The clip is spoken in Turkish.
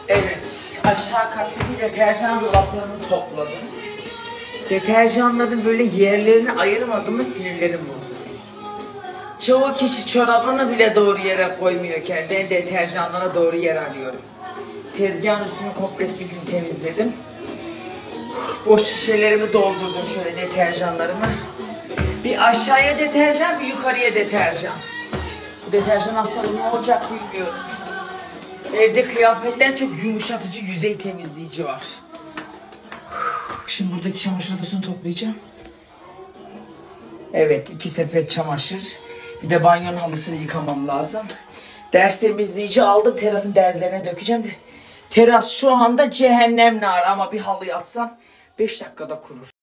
Evet, aşağı kattaki deterjan dolaplarını topladım. Deterjanların böyle yerlerini ayırmadım mı sinirlerim bozuluyor. Çoğu kişi çorabını bile doğru yere koymuyorken ben deterjanlara doğru yer arıyorum. Tezgahın üstünü komple sildim, temizledim. Boş şişelerimi doldurdum şöyle deterjanlarımı. Bir aşağıya deterjan, bir yukarıya deterjan. Bu deterjan aslında ne olacak bilmiyorum. Evde kıyafetten çok yumuşatıcı, yüzey temizleyici var. Şimdi buradaki çamaşır odasını toplayacağım. Evet, 2 sepet çamaşır. Bir de banyonun halısını yıkamam lazım. Ders temizleyici aldım, terasın derzlerine dökeceğim de. Teras şu anda cehennem nar ama bir halı atsam 5 dakikada kurur.